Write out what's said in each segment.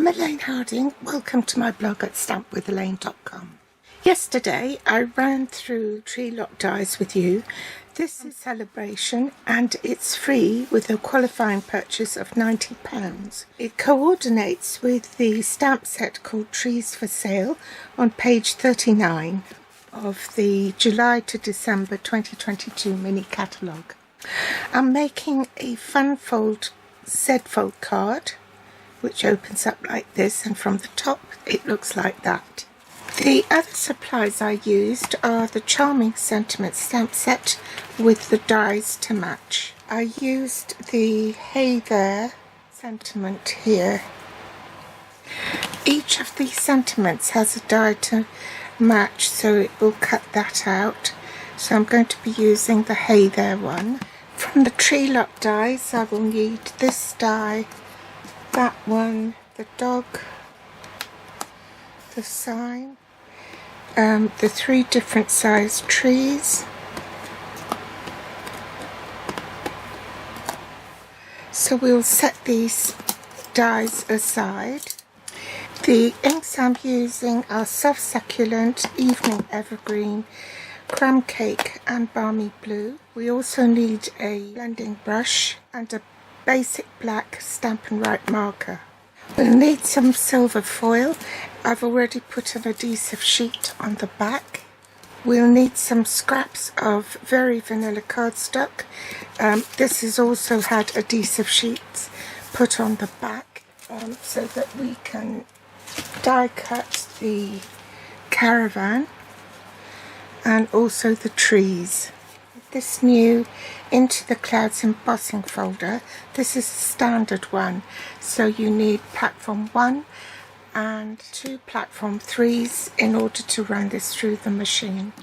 I'm Elaine Harding. Welcome to my blog at stampwithelaine.com. Yesterday I ran through Treelock dies with you. This is a celebration and it's free with a qualifying purchase of £90. It coordinates with the stamp set called Trees for Sale on page 39 of the July to December 2022 mini catalogue. I'm making a fun fold Z-fold card which opens up like this, and from the top it looks like that. The other supplies I used are the Charming Sentiment stamp set with the dies to match. I used the Hey There sentiment here. Each of these sentiments has a die to match, so it will cut that out. So I'm going to be using the Hey There one. From the Treelock dies I will need this die, that one, the dog, the sign, the three different size trees. So we'll set these dies aside. The inks I'm using are Soft Succulent, Evening Evergreen, Crumb Cake and Balmy Blue. We also need a blending brush and a basic black Stampin' Write marker. We'll need some silver foil. I've already put an adhesive sheet on the back. We'll need some scraps of Very Vanilla cardstock. This has also had adhesive sheets put on the back so that we can die cut the caravan and also the trees. This new Into the Clouds embossing folder, this is a standard one, so you need platform 1 and 2 platform 3s in order to run this through the machine.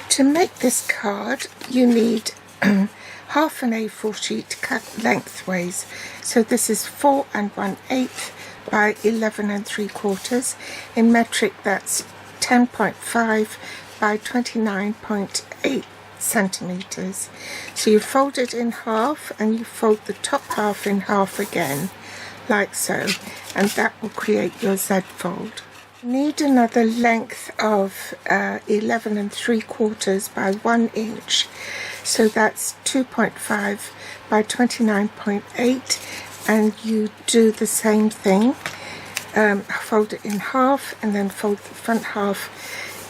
To make this card you need half an A4 sheet cut lengthways, so this is 4 1/8 by 11 3/4. In metric that's 10.5 by 29.8 centimeters. So you fold it in half and you fold the top half in half again, like so, and that will create your Z fold. You need another length of 11 3/4 by 1 inch, so that's 2.5 by 29.8, and you do the same thing. Fold it in half and then fold the front half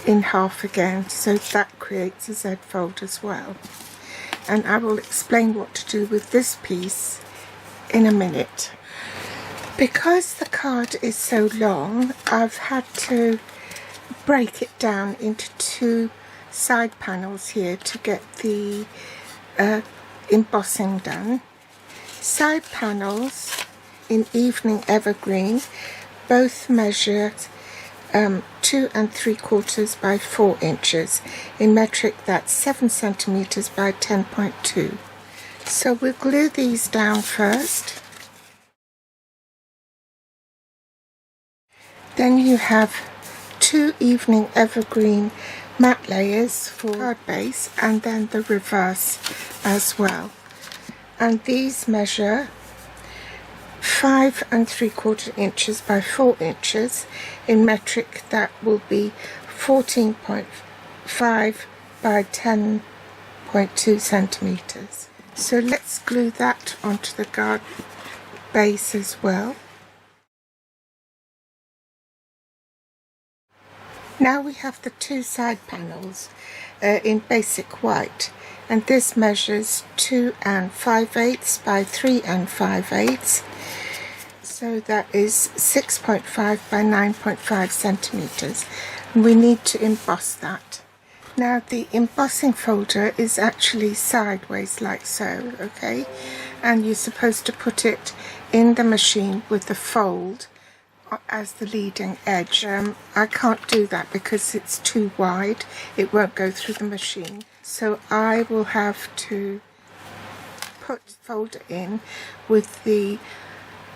in half again, so that creates a Z fold as well. And I will explain what to do with this piece in a minute. Because the card is so long, I've had to break it down into 2 side panels here to get the embossing done. Side panels in Evening Evergreen both measure 2 3/4 by 4 inches. In metric that's 7 centimeters by 10.2. So we'll glue these down first. Then you have 2 Evening Evergreen matte layers for card base, and then the reverse as well. And these measure 5 3/4 inches by 4 inches. In metric that will be 14.5 by 10.2 centimeters. So let's glue that onto the card base as well. Now we have the 2 side panels in basic white, and this measures 2 5/8 by 3 5/8. So that is 6.5 by 9.5 centimeters. We need to emboss that. Now the embossing folder is actually sideways like so, okay? And you're supposed to put it in the machine with the fold as the leading edge. I can't do that because it's too wide. It won't go through the machine. So I will have to put the folder in with the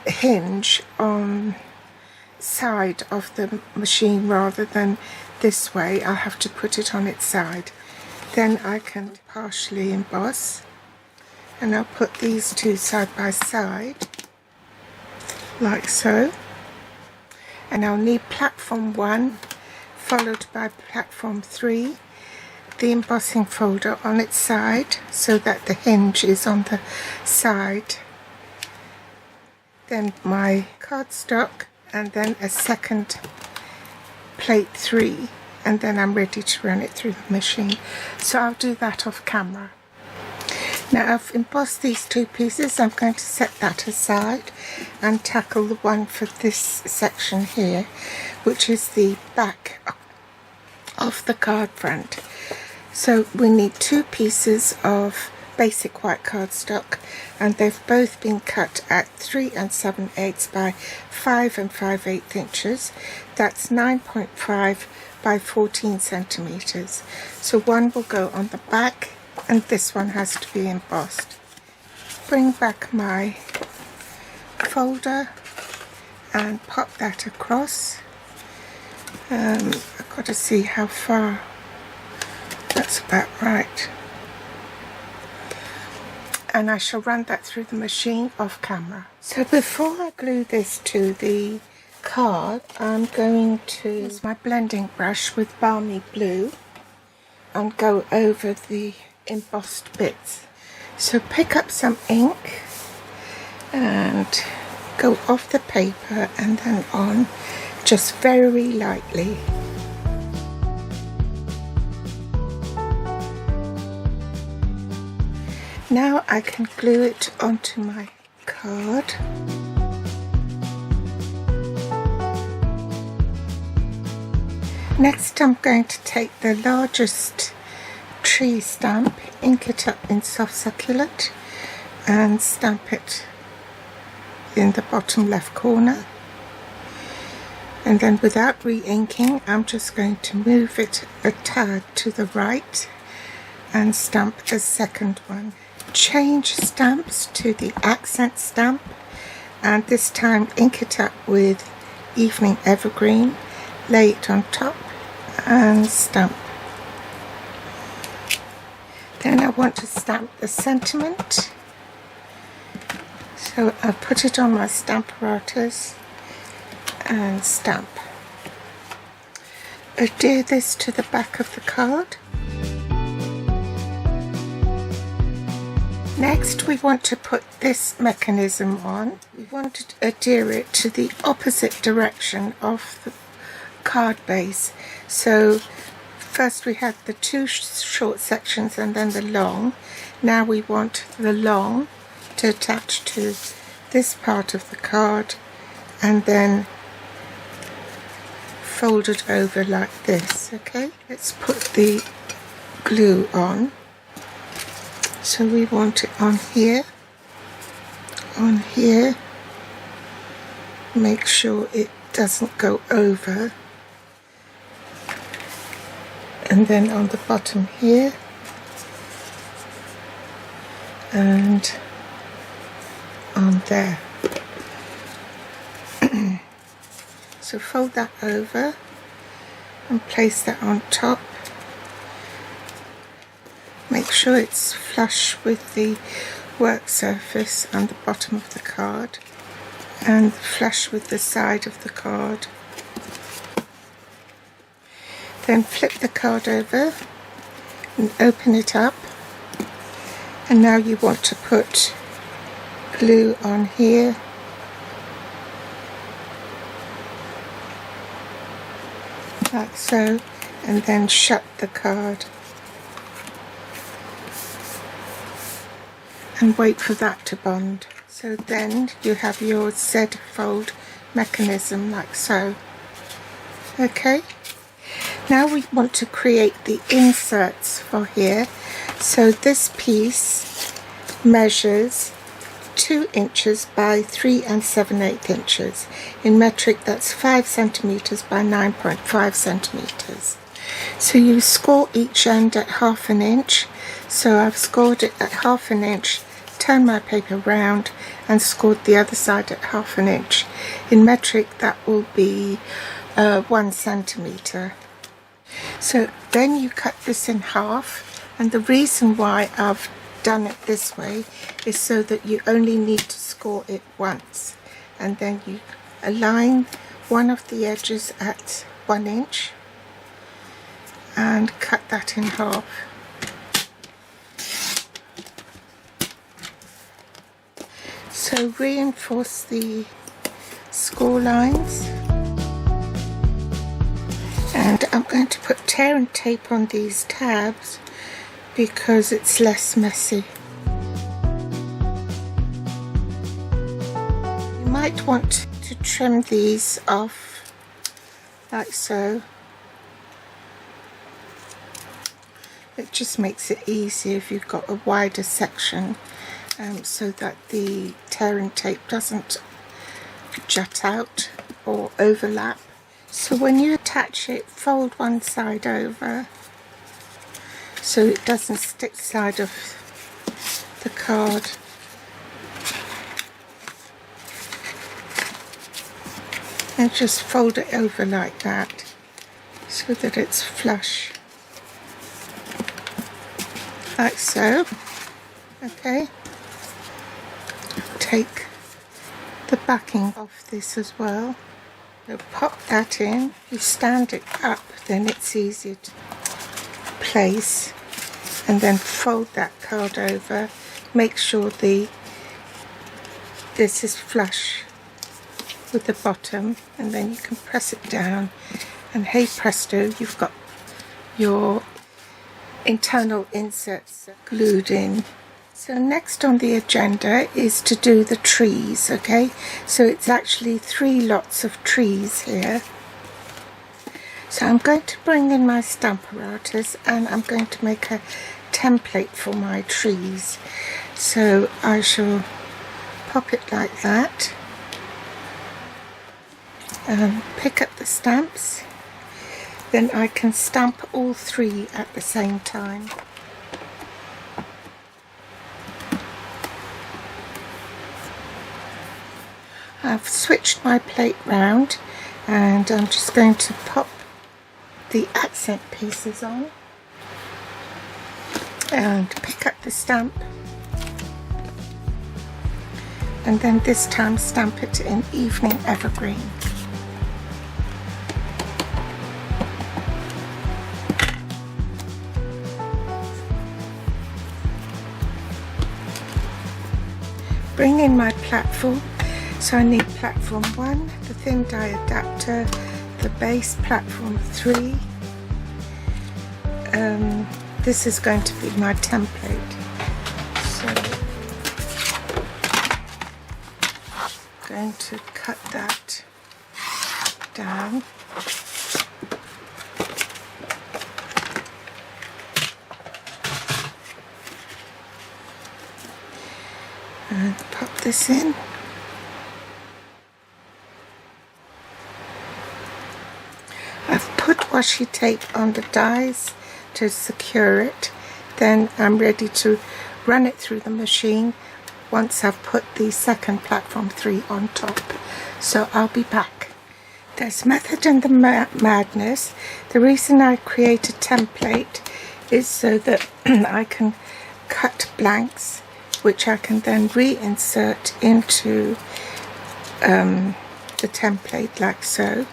hinge on side of the machine rather than this way. I'll have to put it on its side. Then I can partially emboss, and I'll put these two side by side like so. And I'll need platform 1 followed by platform 3, the embossing folder on its side so that the hinge is on the side, then my cardstock, and then a second plate 3, and then I'm ready to run it through the machine. So I'll do that off camera. Now I've embossed these 2 pieces. I'm going to set that aside and tackle the one for this section here, which is the back of the card front. So we need 2 pieces of basic white cardstock, and they've both been cut at 3 7/8 by 5 5/8 inches. That's 9.5 by 14 centimeters. So one will go on the back and this one has to be embossed. Bring back my folder and pop that across. I've got to see how far. That's about right. And I shall run that through the machine off camera. So before I glue this to the card, I'm going to use my blending brush with Balmy Blue and go over the embossed bits. So pick up some ink and go off the paper and then on, just very lightly. Now I can glue it onto my card. Next I'm going to take the largest tree stamp, ink it up in soft succulent and stamp it in the bottom left corner. And then without re-inking, I'm just going to move it a tad to the right and stamp a second one. Change stamps to the accent stamp, and this time ink it up with Evening Evergreen, lay it on top and stamp. Then I want to stamp the sentiment, so I put it on my stamp apparatus and stamp. Adhere this to the back of the card. Next we want to put this mechanism on. We want to adhere it to the opposite direction of the card base. So first we had the 2 short sections and then the long. Now we want the long to attach to this part of the card and then fold it over like this. Okay, let's put the glue on. So we want it on here, make sure it doesn't go over, and then on the bottom here, and on there. So fold that over and place that on top. Make sure it's flush with the work surface on the bottom of the card and flush with the side of the card. Then flip the card over and open it up, and now you want to put glue on here, like so, and then shut the card and wait for that to bond. So then you have your Z-fold mechanism like so. Okay, now we want to create the inserts for here. So this piece measures 2 inches by 3 7/8 inches. In metric that's 5 centimeters by 9.5 centimeters. So you score each end at 1/2 inch. So I've scored it at 1/2 inch, turned my paper round and scored the other side at 1/2 inch. In metric that will be 1 centimeter. So then you cut this in half, and the reason why I've done it this way is so that you only need to score it once, and then you align one of the edges at 1 inch and cut that in half. So reinforce the score lines, and I'm going to put tear and tape on these tabs because it's less messy. You might want to trim these off like so. It just makes it easier if you've got a wider section, so that the tear and tape doesn't jut out or overlap. So when you attach it, fold one side over so it doesn't stick side of the card. And just fold it over like that so that it's flush, like so. Okay, take the backing off this as well. So pop that in. You stand it up, then it's easier to place, and then fold that card over. Make sure this is flush with the bottom, and then you can press it down, and hey presto, you've got your internal inserts glued in. So next on the agenda is to do the trees, okay? So it's actually 3 lots of trees here. So I'm going to bring in my Stamparatus and I'm going to make a template for my trees. So I shall pop it like that and pick up the stamps. Then I can stamp all 3 at the same time. I've switched my plate round and I'm just going to pop the accent pieces on and pick up the stamp, and then this time stamp it in Evening Evergreen. Bring in my platform. So I need platform 1, the thin die adapter, the base platform 3. This is going to be my template. So I'm going to cut that down. And pop this in. I've put washi tape on the dies to secure it. Then I'm ready to run it through the machine once I've put the second platform 3 on top. So I'll be back. There's method in the madness. The reason I create a template is so that I can cut blanks, which I can then reinsert into the template like so.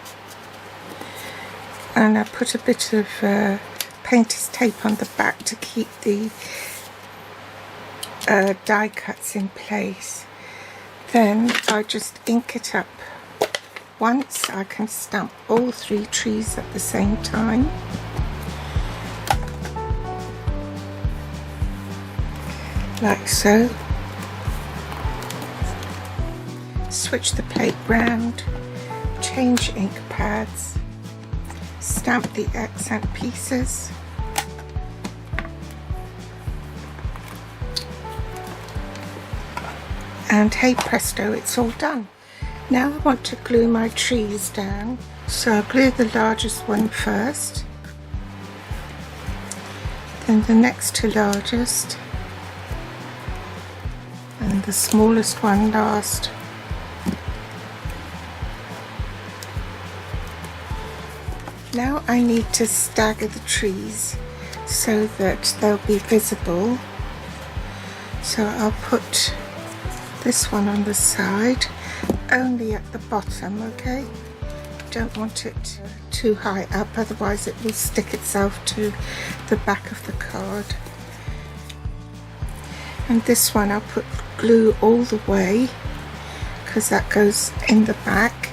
And I put a bit of painter's tape on the back to keep the die cuts in place. Then I just ink it up. Once I can stamp all 3 trees at the same time. Like so. Switch the plate round, change ink pads, stamp the accent pieces, and hey presto, it's all done. Now I want to glue my trees down, so I'll glue the largest one first, then the next to largest, and the smallest one last. Now I need to stagger the trees so that they'll be visible. So I'll put this one on the side, only at the bottom, okay? don't want it too high up, otherwise it will stick itself to the back of the card. And this one I'll put glue all the way because that goes in the back,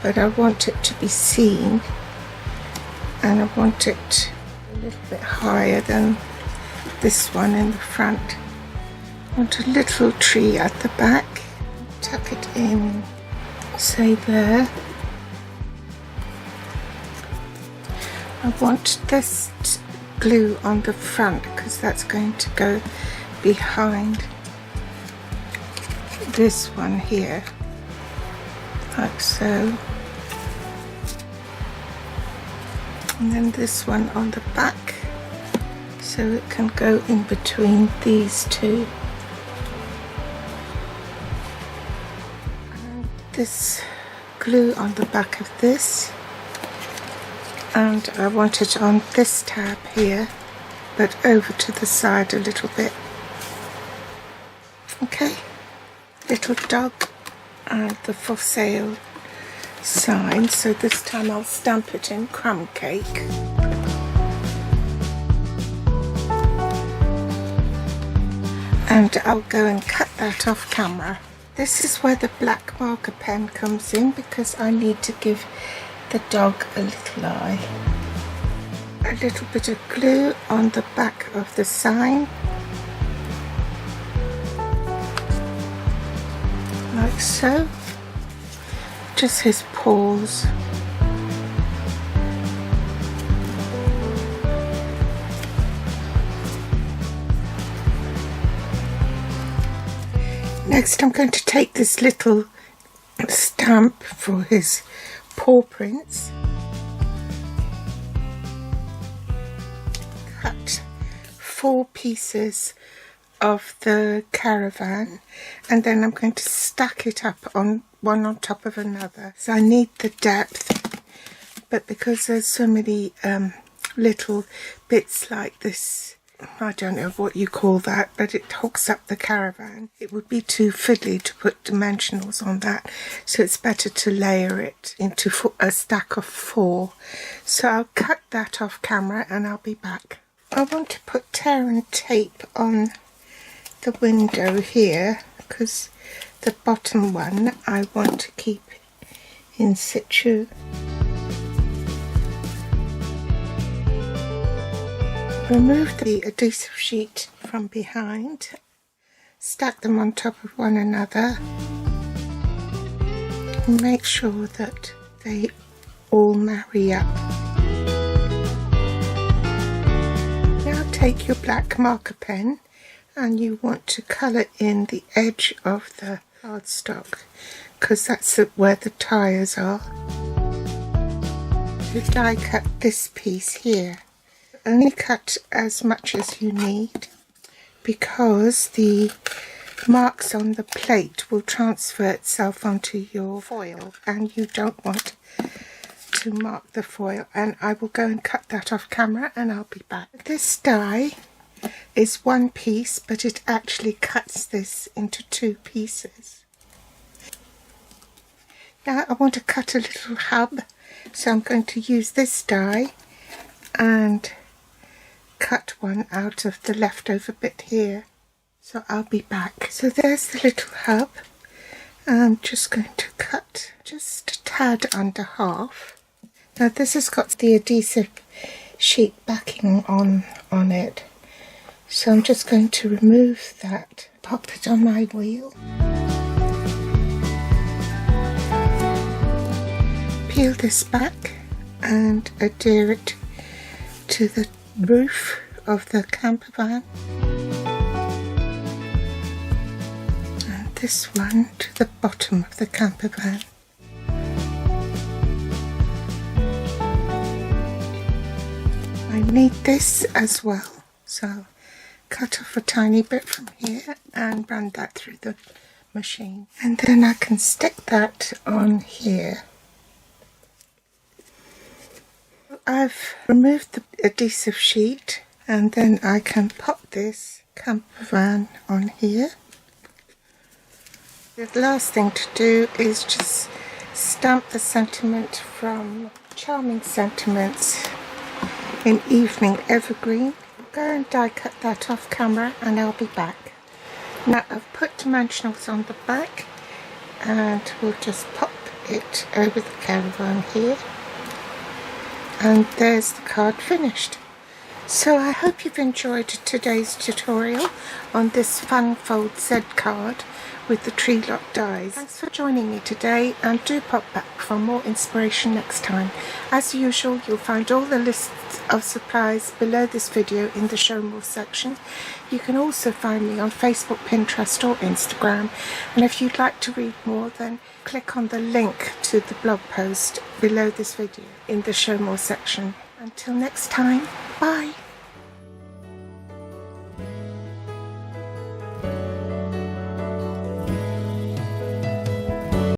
but I want it to be seen, and I want it a little bit higher than this one in the front. I want a little tree at the back. Tuck it in, say there. I want this glue on the front because that's going to go behind this one here, like so. And then this one on the back, so it can go in between these two. And this glue on the back of this, and I want it on this tab here, but over to the side a little bit. Okay, little dog and the for sale sign, so this time I'll stamp it in crumb cake. And I'll go and cut that off camera. This is where the black marker pen comes in, because I need to give the dog a little eye. A little bit of glue on the back of the sign, like so. Just his paws. Next I'm going to take this little stamp for his paw prints. Cut 4 pieces of the caravan, and then I'm going to stack it up on one on top of another. So I need the depth, but because there's so many little bits like this, I don't know what you call that, but it hooks up the caravan. It would be too fiddly to put dimensionals on that, so it's better to layer it into a stack of 4. So I'll cut that off camera and I'll be back. I want to put tear and tape on the window here, because the bottom one I want to keep in situ. Remove the adhesive sheet from behind, stack them on top of one another, and make sure that they all marry up. Now take your black marker pen and you want to colour in the edge of the cardstock, because that's where the tyres are. You die cut this piece here. Only cut as much as you need, because the marks on the plate will transfer itself onto your foil, and you don't want to mark the foil. And I will go and cut that off camera and I'll be back. This die is 1 piece, but it actually cuts this into 2 pieces. Now I want to cut a little hub, so I'm going to use this die and cut one out of the leftover bit here. So I'll be back. So there's the little hub. I'm just going to cut just a tad under half. Now this has got the adhesive sheet backing on it, so I'm just going to remove that, pop it on my wheel, peel this back and adhere it to the roof of the camper van, and this one to the bottom of the camper van. I need this as well, so cut off a tiny bit from here and run that through the machine, and then I can stick that on here. I've removed the adhesive sheet, and then I can pop this camper van on here. The last thing to do is just stamp the sentiment from Charming Sentiments in Evening Evergreen. Go and die cut that off camera and I'll be back. Now I've put dimensionals on the back and we'll just pop it over the caravan here. And there's the card finished. So I hope you've enjoyed today's tutorial on this fun fold Z card with the Tree Lot dies. Thanks for joining me today, and do pop back for more inspiration next time. As usual, you'll find all the lists of supplies below this video in the show more section. You can also find me on Facebook, Pinterest or Instagram, and if you'd like to read more, then click on the link to the blog post below this video in the show more section. Until next time, bye!